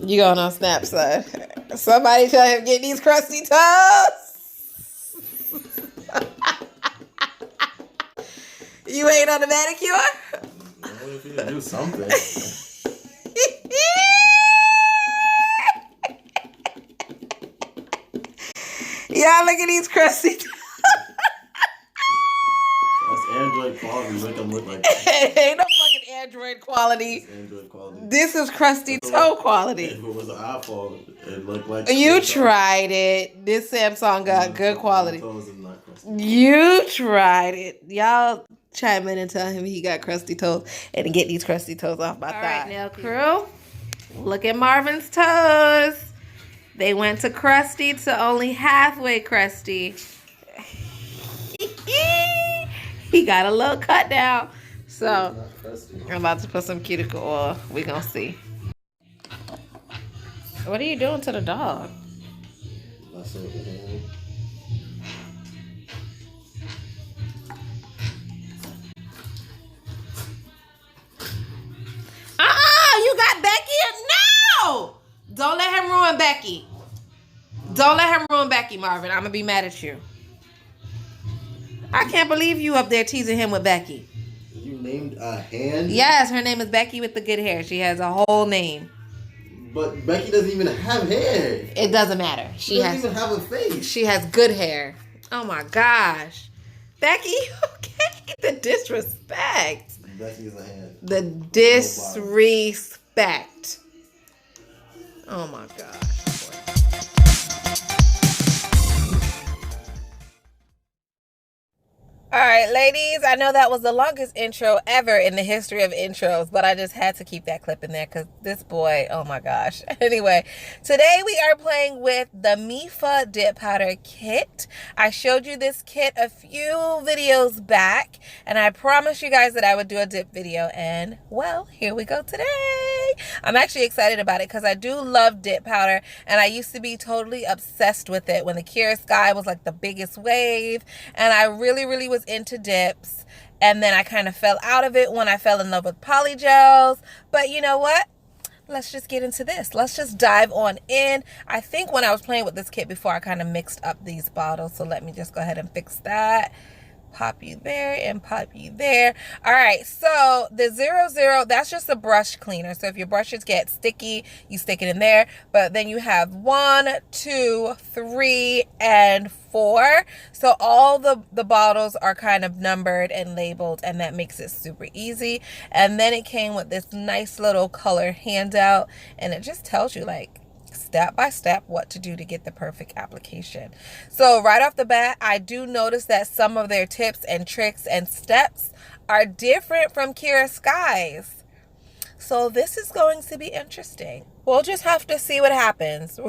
You going on Snap, son. Somebody tell him get these crusty toes. You ain't on the manicure? Well, if you do something. Y'all look at these crusty toes. That's Android quality. Make them look like Ain't no fucking Android quality. It's Android quality. This is crusty toe quality. If it was an iPhone, it looked like You tried it. This Samsung got good quality. Toes is not crusty. You tried it. Y'all chime in and tell him he got crusty toes and get these crusty toes off my thigh. All right, nail crew. Look at Marvin's toes. They went to crusty to only halfway crusty. He got a little cut down. So I'm about to put some cuticle oil. We gonna see. What are you doing to the dog? You got Becky? No! Don't let him ruin Becky. Don't let him ruin Becky, Marvin. I'm gonna be mad at you. I can't believe you up there teasing him with Becky. You named a hand? Yes, her name is Becky with the good hair. She has a whole name. But Becky doesn't even have hair. It doesn't matter. She doesn't even have a face. She has good hair. Oh my gosh. Becky, okay? The disrespect. Becky is a hand. The disrespect. Oh my gosh. All right, ladies, I know that was the longest intro ever in the history of intros, but I just had to keep that clip in there because this boy, oh my gosh. Anyway, today we are playing with the MEFA Dip Powder Kit. I showed you this kit a few videos back, and I promised you guys that I would do a dip video, and well, here we go today. I'm actually excited about it because I do love dip powder, and I used to be totally obsessed with it when the Kiara Sky was like the biggest wave, and I really was into dips, and then I kind of fell out of it when I fell in love with polygels. But you know what? Let's just get into this. Let's just dive on in. I think when I was playing with this kit before, I kind of mixed up these bottles, so let me just go ahead and fix that. Pop you there and pop you there. All right, so the 00, that's just a brush cleaner. So if your brushes get sticky, you stick it in there. But then you have 1, 2, 3, and 4. So all the bottles are kind of numbered and labeled, and that makes it super easy. And then it came with this nice little color handout, and it just tells you like step by step what to do to get the perfect application. So right off the bat, I do notice that some of their tips and tricks and steps are different from Kiara Sky's. So this is going to be interesting. We'll just have to see what happens.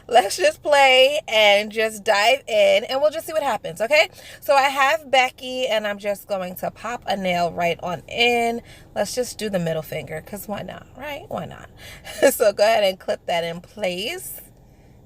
Let's just play and just dive in, and we'll just see what happens, okay? So I have Becky, and I'm just going to pop a nail right on in. Let's just do the middle finger, because why not, right? Why not? So go ahead and clip that in place.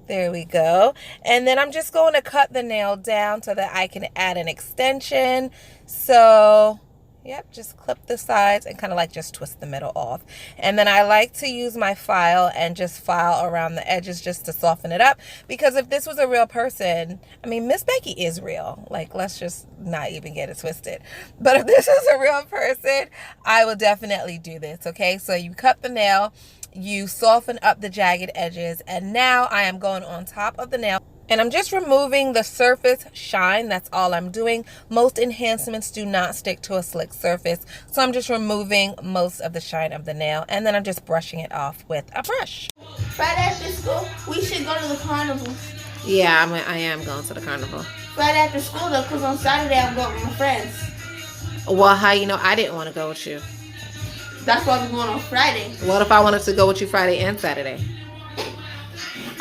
There we go. And then I'm just going to cut the nail down so that I can add an extension. So yep, just clip the sides and kind of like just twist the middle off. And then I like to use my file and just file around the edges just to soften it up. Because if this was a real person, I mean, Miss Becky is real. Like, let's just not even get it twisted. But if this was a real person, I would definitely do this, okay? So you cut the nail, you soften up the jagged edges, and now I am going on top of the nail. And I'm just removing the surface shine. That's all I'm doing. Most enhancements do not stick to a slick surface. So I'm just removing most of the shine of the nail. And then I'm just brushing it off with a brush. Right after school, we should go to the carnival. Yeah, I am going to the carnival. Right after school, though, because on Saturday I'm going with my friends. Well, how you know I didn't want to go with you? That's why we're going on Friday. What if I wanted to go with you Friday and Saturday?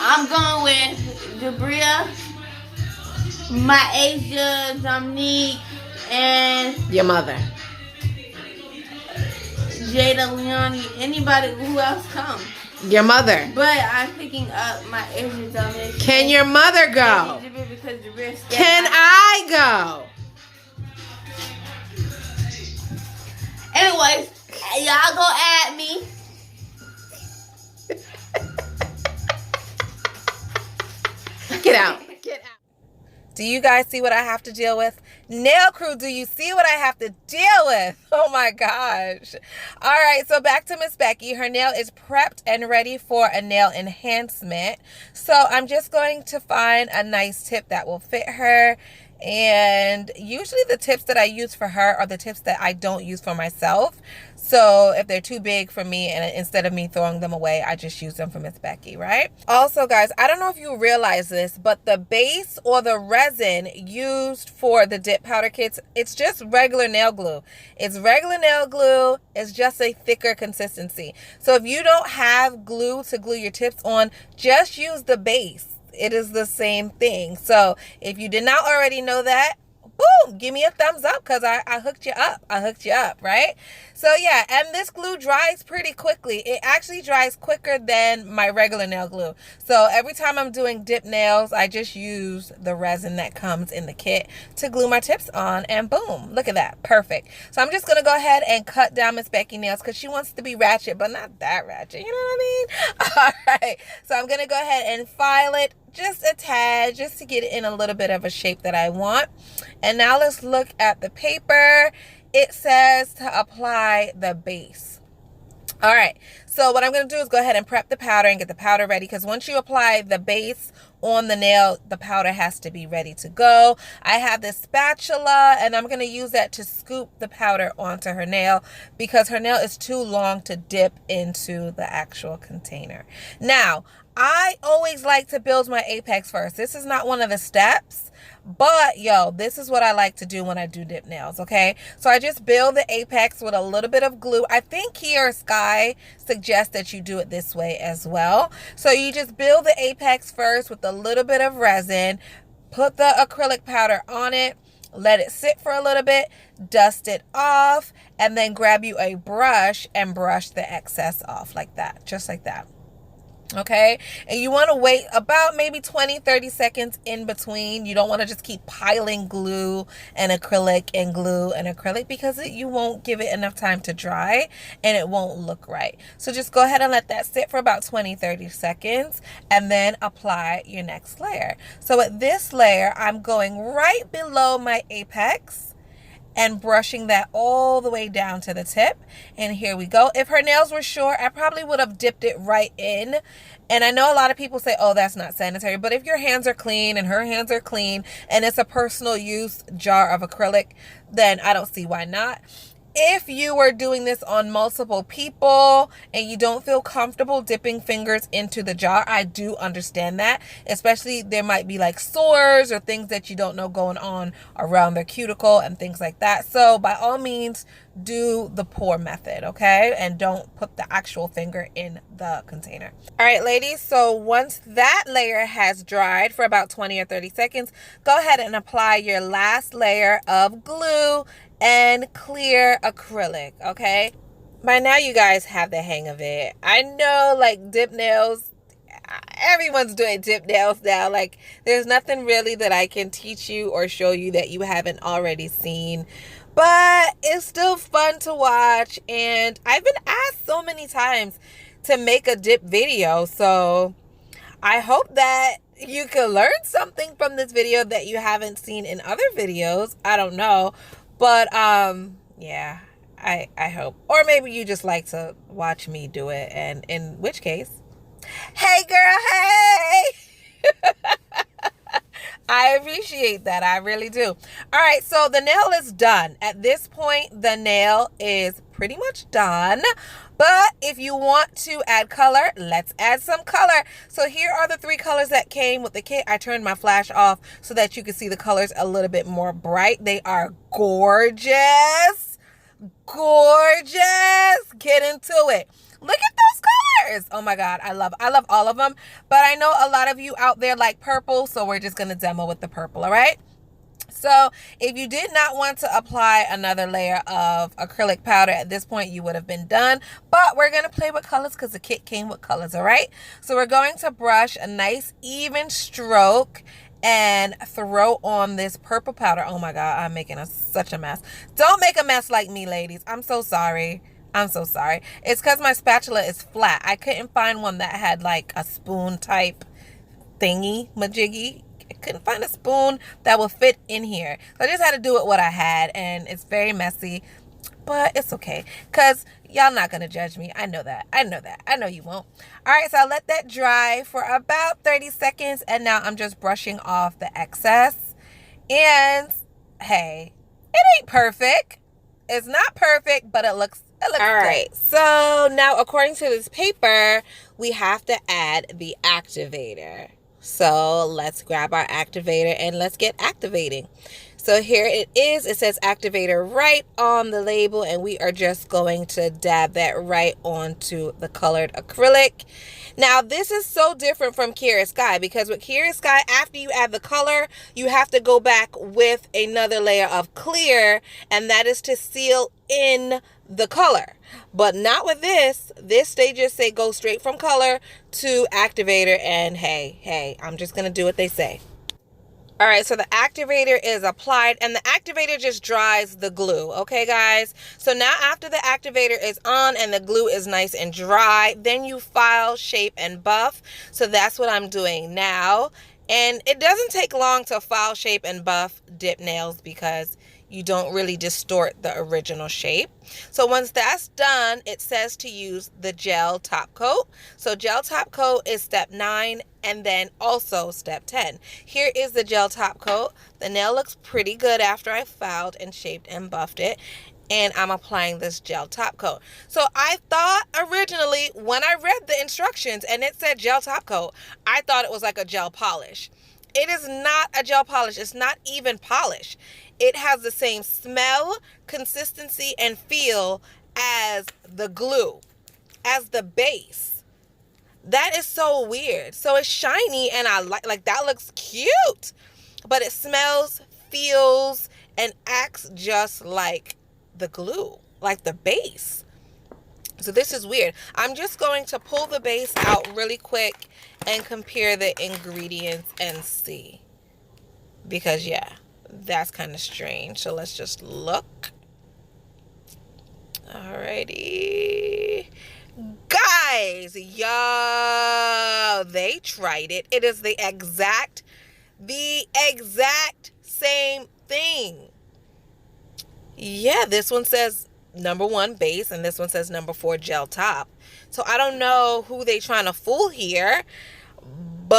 I'm going with Jabria, my Asia, Dominique, and your mother. Jada, Leonie, anybody who else come. Your mother. But I'm picking up my Asia, Dominique. Can your mother go? Because can I go? Anyways, y'all go add me. Get out. Do you guys see what I have to deal with? Nail crew, do you see what I have to deal with? Oh my gosh. All right, so back to Miss Becky. Her nail is prepped and ready for a nail enhancement. So I'm just going to find a nice tip that will fit her. And usually the tips that I use for her are the tips that I don't use for myself. So if they're too big for me and instead of me throwing them away, I just use them for Miss Becky, right? Also, guys, I don't know if you realize this, but the base or the resin used for the dip powder kits, it's just regular nail glue. It's regular nail glue. It's just a thicker consistency. So if you don't have glue to glue your tips on, just use the base. It is the same thing. So if you did not already know that, boom, give me a thumbs up because I hooked you up. I hooked you up, right? So yeah, and this glue dries pretty quickly. It actually dries quicker than my regular nail glue. So every time I'm doing dip nails, I just use the resin that comes in the kit to glue my tips on, and boom, look at that, perfect. So I'm just gonna go ahead and cut down Miss Becky nails because she wants to be ratchet, but not that ratchet, you know what I mean? All right, so I'm gonna go ahead and file it just a tad, just to get it in a little bit of a shape that I want. And now let's look at the paper. It says to apply the base. All right, so what I'm going to do is go ahead and prep the powder and get the powder ready, because once you apply the base on the nail, the powder has to be ready to go. I have this spatula and I'm going to use that to scoop the powder onto her nail because her nail is too long to dip into the actual container. Now, I always like to build my apex first. This is not one of the steps, but yo, this is what I like to do when I do dip nails, okay? So I just build the apex with a little bit of glue. I think Kiara Sky suggests that you do it this way as well. So you just build the apex first with a little bit of resin, put the acrylic powder on it, let it sit for a little bit, dust it off, and then grab you a brush and brush the excess off like that, just like that. Okay, and you want to wait about maybe 20-30 seconds in between. You don't want to just keep piling glue and acrylic and glue and acrylic because you won't give it enough time to dry and it won't look right. So just go ahead and let that sit for about 20-30 seconds and then apply your next layer. So at this layer, I'm going right below my apex and brushing that all the way down to the tip. And here we go. If her nails were short, I probably would have dipped it right in. And I know a lot of people say, oh, that's not sanitary. But if your hands are clean and her hands are clean and it's a personal use jar of acrylic, then I don't see why not. If you were doing this on multiple people and you don't feel comfortable dipping fingers into the jar, I do understand that. Especially there might be like sores or things that you don't know going on around their cuticle and things like that. So by all means, do the pour method, okay? And don't put the actual finger in the container. All right, ladies, so once that layer has dried for about 20 or 30 seconds, go ahead and apply your last layer of glue and clear acrylic, okay? By now you guys have the hang of it. I know, like, dip nails, everyone's doing dip nails now. Like, there's nothing really that I can teach you or show you that you haven't already seen. But it's still fun to watch, and I've been asked so many times to make a dip video, so I hope that you can learn something from this video that you haven't seen in other videos. I don't know. But, yeah, I hope. Or maybe you just like to watch me do it. And in which case, hey, girl, hey! I appreciate that. I really do. All right, so the nail is done. At this point, the nail is pretty much done. But if you want to add color, let's add some color. So here are the 3 colors that came with the kit. I turned my flash off so that you can see the colors a little bit more bright. They are gorgeous. Gorgeous. Get into it. Look at those colors. Oh my God, I love all of them. But I know a lot of you out there like purple, so we're just going to demo with the purple, all right? So if you did not want to apply another layer of acrylic powder at this point, you would have been done. But we're going to play with colors because the kit came with colors, all right? So we're going to brush a nice even stroke and throw on this purple powder. Oh my God, I'm making such a mess. Don't make a mess like me, ladies. I'm so sorry. I'm so sorry. It's because my spatula is flat. I couldn't find one that had like a spoon type thingy majiggy. I couldn't find a spoon that would fit in here. So I just had to do it what I had, and it's very messy, but it's okay because y'all not going to judge me. I know that. I know you won't. All right, so I let that dry for about 30 seconds, and now I'm just brushing off the excess. And hey, it ain't perfect. It's not perfect, but it looks all right. Good. So now, according to this paper, we have to add the activator. So let's grab our activator and let's get activating. So here it is. It says activator right on the label, and we are just going to dab that right onto the colored acrylic. Now, this is so different from Kiara Sky, because with Kiara Sky, after you add the color, you have to go back with another layer of clear, and that is to seal in the color. But not with this. This, they just say go straight from color to activator, and hey, I'm just going to do what they say. All right, so the activator is applied, and the activator just dries the glue, okay, guys? So now after the activator is on and the glue is nice and dry, then you file, shape, and buff. So that's what I'm doing now. And it doesn't take long to file, shape, and buff dip nails because you don't really distort the original shape. So once that's done, it says to use the gel top coat. So gel top coat is step 9 and then also step 10. Here is the gel top coat. The nail looks pretty good after I filed and shaped and buffed it. And I'm applying this gel top coat. So I thought originally when I read the instructions and it said gel top coat, I thought it was like a gel polish. It is not a gel polish. It's not even polish. It has the same smell, consistency, and feel as the glue, as the base. That is so weird. So it's shiny and I like that looks cute, but it smells, feels, and acts just like the glue, like the base. So this is weird. I'm just going to pull the base out really quick and compare the ingredients and see. Because yeah, that's kind of strange. So let's just look. Alrighty. Guys, y'all, they tried it. It is the exact same thing. Yeah, this one says number 1 base and this one says number 4 gel top. So I don't know who they trying to fool here, but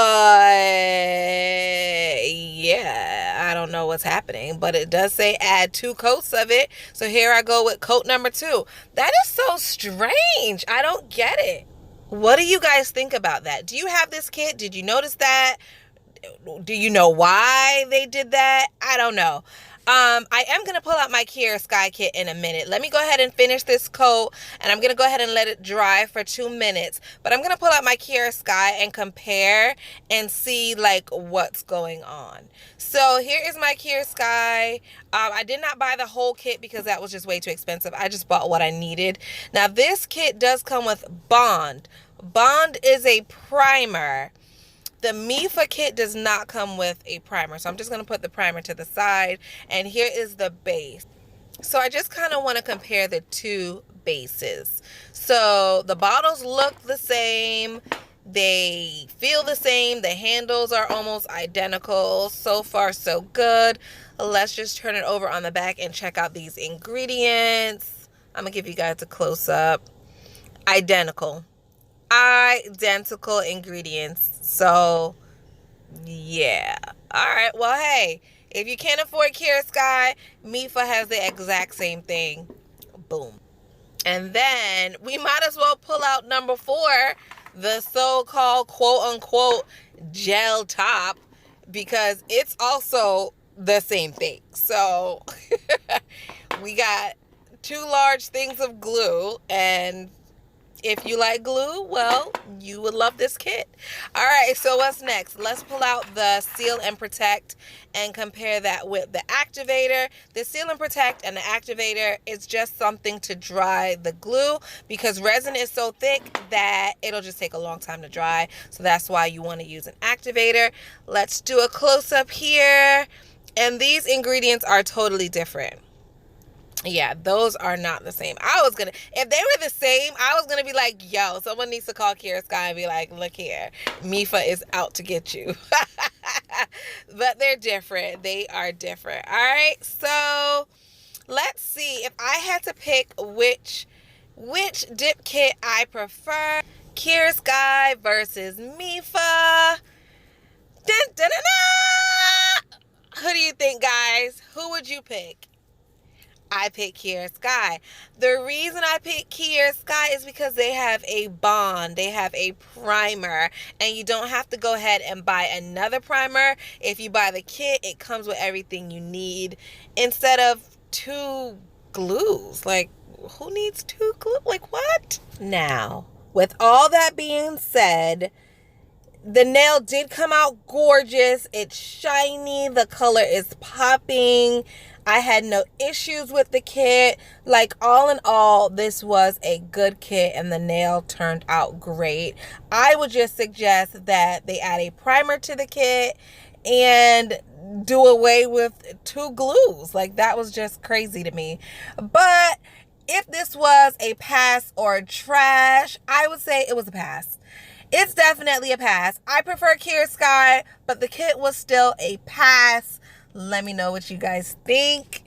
yeah, I don't know what's happening, but it does say add 2 coats of it. So here I go with coat number 2. That is so strange. I don't get it. What do you guys think about that? Do you have this kit? Did you notice that? Do you know why they did that? I don't know. I am going to pull out my Kiara Sky kit in a minute. Let me go ahead and finish this coat, and I'm going to go ahead and let it dry for 2 minutes. But I'm going to pull out my Kiara Sky and compare and see like what's going on. So here is my Kiara Sky. I did not buy the whole kit because that was just way too expensive. I just bought what I needed. Now this kit does come with Bond. Bond is a primer. The MEFA kit does not come with a primer. So I'm just going to put the primer to the side. And here is the base. So I just kind of want to compare the 2 bases. So the bottles look the same. They feel the same. The handles are almost identical. So far, so good. Let's just turn it over on the back and check out these ingredients. I'm going to give you guys a close-up. Identical ingredients. So yeah, all right, well, hey, if you can't afford Kiara Sky, MEFA has the exact same thing. Boom. And then we might as well pull out number 4, the so-called quote-unquote gel top, because it's also the same thing. So we got 2 large things of glue, and if you like glue, well, you would love this kit. All right, so what's next? Let's pull out the Seal and Protect and compare that with the activator. The Seal and Protect and the activator is just something to dry the glue because resin is so thick that it'll just take a long time to dry. So that's why you want to use an activator. Let's do a close-up here. And these ingredients are totally different. Yeah, those are not the same. If they were the same, I was gonna be like, yo, someone needs to call Kiara Sky and be like, look here, MEFA is out to get you. But they're different. They are different. All right, so let's see if I had to pick which dip kit I prefer. Kiara Sky versus MEFA. Dun, dun, dun, dun. Who do you think, guys? Who would you pick? I picked Kiara Sky. The reason I picked Kiara Sky is because they have a bond. They have a primer. And you don't have to go ahead and buy another primer. If you buy the kit, it comes with everything you need instead of 2 glues. Like, who needs 2 glue? Like, what? Now, with all that being said, the nail did come out gorgeous. It's shiny. The color is popping. I had no issues with the kit. Like, all in all, this was a good kit and the nail turned out great. I would just suggest that they add a primer to the kit and do away with 2 glues. Like, that was just crazy to me. But if this was a pass or trash, I would say it was a pass. It's definitely a pass. I prefer Kiara Sky, but the kit was still a pass. Let me know what you guys think.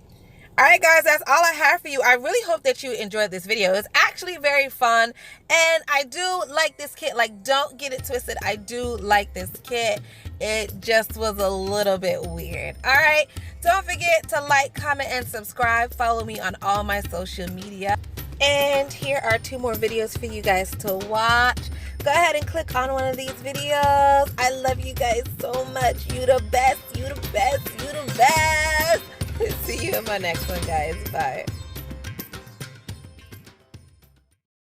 All right, guys, that's all I have for you. I really hope that you enjoyed this video. It's actually very fun, and I do like this kit. Like, don't get it twisted. I do like this kit. It just was a little bit weird. All right, don't forget to like, comment, and subscribe. Follow me on all my social media. And here are 2 more videos for you guys to watch. Go ahead and click on one of these videos. I love you guys so much. You the best, you the best, you the best. See you in my next one, guys. Bye.